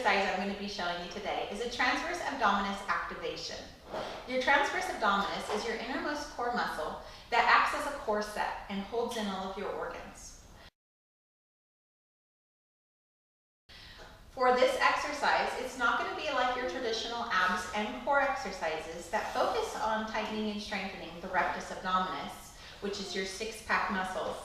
exercise I'm going to be showing you today is a transverse abdominis activation. Your transverse abdominis is your innermost core muscle that acts as a corset and holds in all of your organs. For this exercise, it's not going to be like your traditional abs and core exercises that focus on tightening and strengthening the rectus abdominis, which is your six-pack muscles,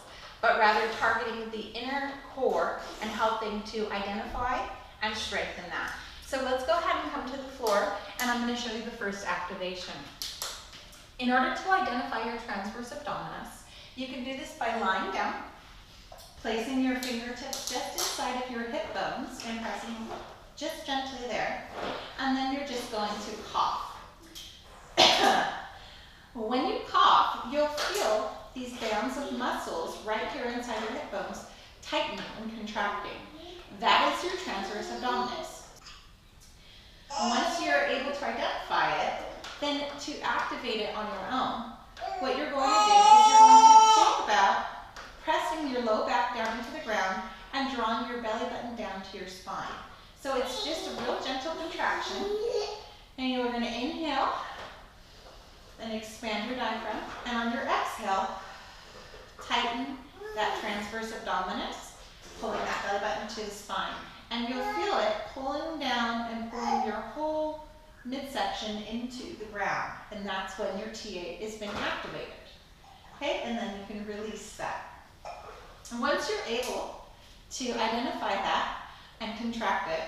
but rather targeting the inner core and helping to identify and strengthen that. So let's go ahead and come to the floor, and I'm going to show you the first activation. In order to identify your transverse abdominis, you can do this by lying down, placing your fingertips just inside of your hip bones and pressing just gently there, and then you're just going to cough. When you cough, you'll feel these bands of muscles right here inside your hip bones tightening and contracting. That is your transverse abdominis. Once you're able to identify it, then to activate it on your own, what you're going to do is you're going to think about pressing your low back down into the ground and drawing your belly button down to your spine. So it's just a real gentle contraction. And you're going to inhale and expand your diaphragm. And on your exhale, tighten that transverse abdominis, pulling that belly button to the spine. And you'll feel it pulling down and pulling your whole midsection into the ground. And that's when your TA has been activated. Okay, and then you can release that. And once you're able to identify that and contract it,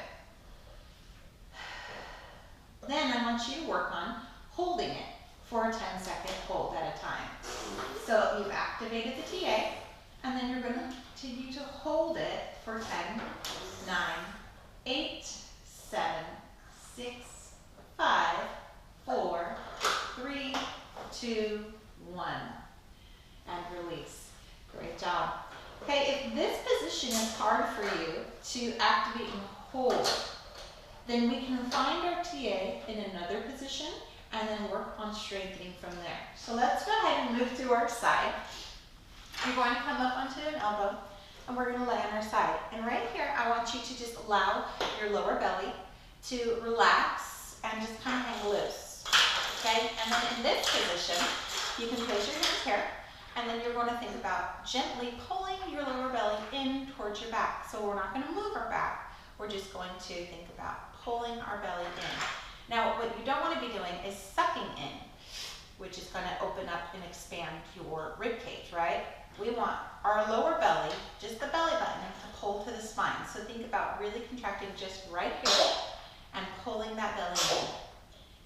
then I want you to work on holding it for a 10-second hold at a time. So you've activated the TA, and then you're going to continue to hold it for 10, 9, 8, 7, 6, 5, 4, 3, 2, 1, and release. Great job. Okay, if this position is hard for you to activate and hold, then we can find our TA in another position and then work on strengthening from there. So let's go ahead and move to our side. You're going to come up onto an elbow, and we're going to lay on our side. And right here, I want you to just allow your lower belly to relax and just kind of hang loose. Okay, and then in this position, you can place your hands here, and then you're going to think about gently pulling your lower belly in towards your back. So we're not going to move our back. We're just going to think about pulling our belly in. Now, what you don't want to be doing is sucking in, which is going to open up and expand your rib cage, right? We want our lower belly, just the belly button, to pull to the spine. So think about really contracting just right here and pulling that belly in,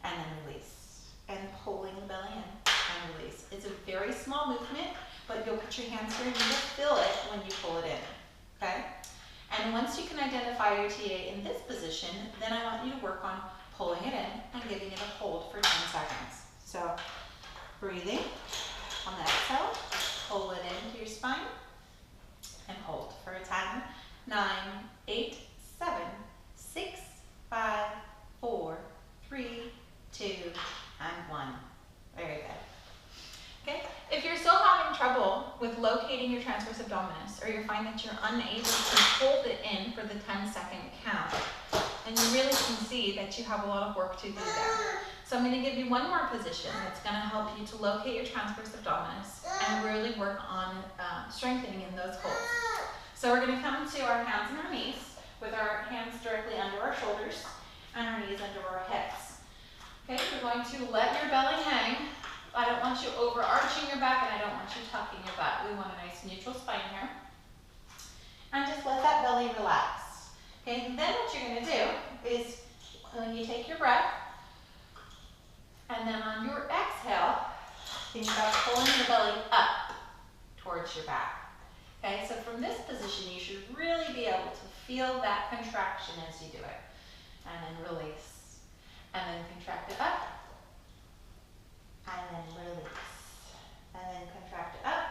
and then release. And pulling the belly in and release. It's a very small movement, but you'll put your hands here and you'll feel it when you pull it in, okay? And once you can identify your TA in this position, then I want you to work on pulling it in and giving it a hold for 10 seconds. So breathing on the exhale, pull it into your spine, and hold for 10, 9, 8, 7, 6, 5, 4, 3, 2, and 1. Very good. Okay, if you're still having trouble with locating your transverse abdominis, or you find that you're unable to hold it in for the 10-second count, and you really can see that you have a lot of work to do there. So I'm going to give you one more position that's going to help you to locate your transverse abdominis and really work on strengthening in those holds. So we're going to come to our hands and our knees with our hands directly under our shoulders and our knees under our hips. Okay, you're going to let your belly hang. I don't want you overarching your back, and I don't want you tucking your butt. We want a nice neutral spine here. And just let that belly relax. Okay, and then what you're going to do is when you take your breath, and then on your exhale, think about pulling your belly up towards your back. Okay, so from this position, you should really be able to feel that contraction as you do it. And then release. And then contract it up. And then release. And then contract it up.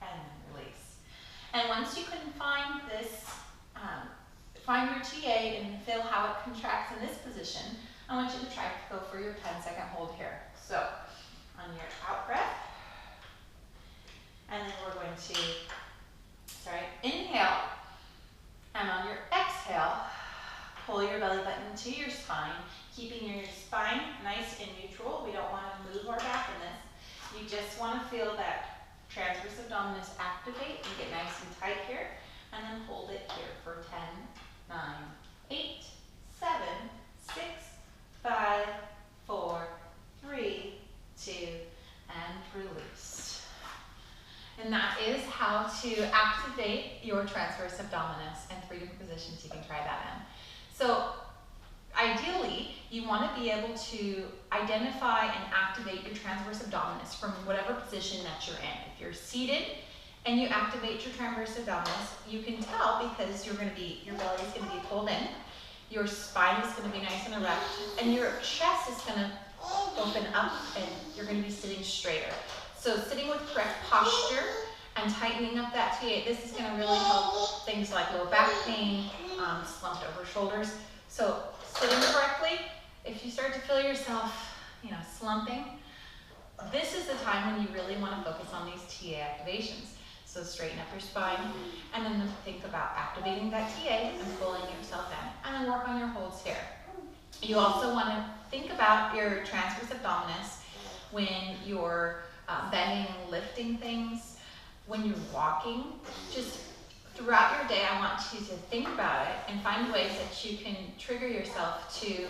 And then release. And once you can find this, find your TA and feel how it contracts in this position, I want you to try to go for your 10-second hold here. So on your out breath, and then we're going to, inhale, and on your exhale, activate. You get nice and tight here, and then hold it here for 10, 9, 8, 7, 6, 5, 4, 3, 2, and release. And that is how to activate your transverse abdominis in 3 different positions. You can try that in. So ideally, you want to be able to identify and activate your transverse abdominis from whatever position that you're in. If you're seated and you activate your transverse abdominis, you can tell because your belly is going to be pulled in, your spine is going to be nice and erect, and your chest is going to open up and you're going to be sitting straighter. So sitting with correct posture and tightening up that TA, this is going to really help things like low back pain, slumped over shoulders. So sitting correctly, if you start to feel yourself, slumping, this is the time when you really want to focus on these TA activations. So straighten up your spine, and then think about activating that TA and pulling yourself in, and then work on your holds here. You also want to think about your transverse abdominis when you're bending and lifting things, when you're walking. Just throughout your day, I want you to think about it and find ways that you can trigger yourself to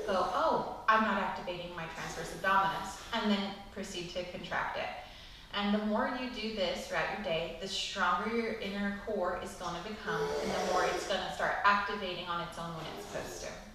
go, oh, I'm not activating my transverse abdominis, and then proceed to contract it. And the more you do this throughout your day, the stronger your inner core is going to become, and the more it's going to start activating on its own when it's supposed to.